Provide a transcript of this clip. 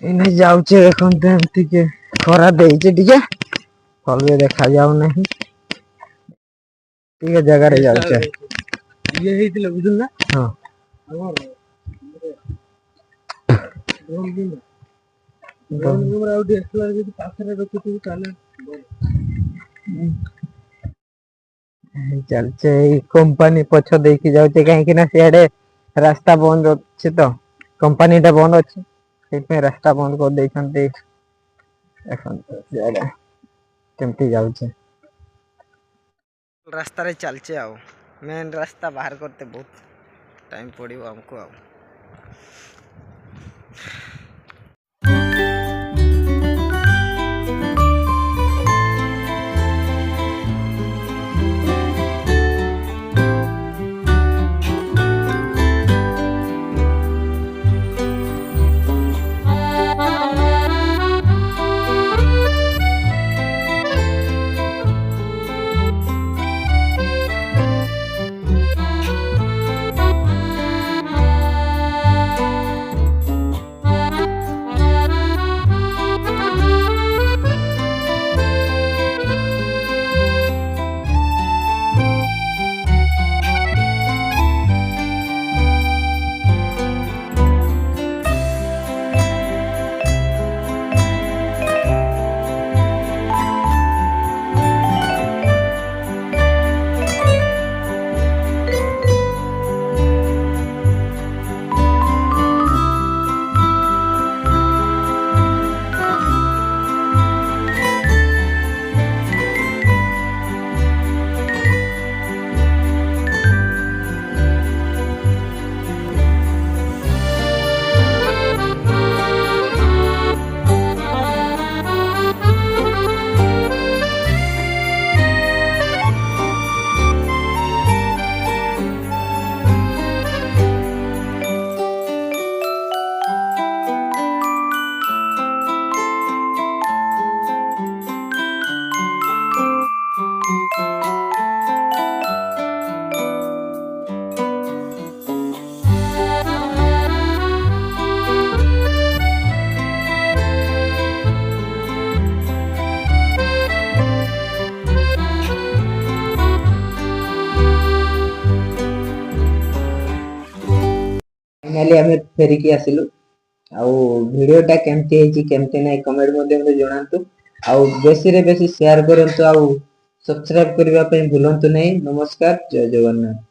ଏନେ ଯାଉଛେ এখন ତ ଏମିତି କି ଖରା ଦେଇଛି ଟିକେ ଭଲ ଦେଖା ଯାଉ ନାହିଁ ଟିକେ ଜାଗାରେ ଯାଉଛେ ଇଏ ହେଇଥିଲା ବୁଝୁନ ନା ହଁ चलचे कंपनी पछ देखी जाऊे कहीं सियाड़े रास्ता बंद अच्छे तो कंपनी टा बंद अच्छे रास्ता बंद कर देते केमती जाऊे रास्ता रे चलचे आओ मेन रास्ता बाहर करते बहुत टाइम पड़ो हमको आओ फाइनली आम फेरिकी आसिलु आउ वीडियोटा केमती है केमती ना कमेंट मते जणातु आउ बेसी रे बेसी शेयर करंतु आउ सब्सक्राइब करबा पई भूलंतु नहीं। नमस्कार, जय जगन्नाथ।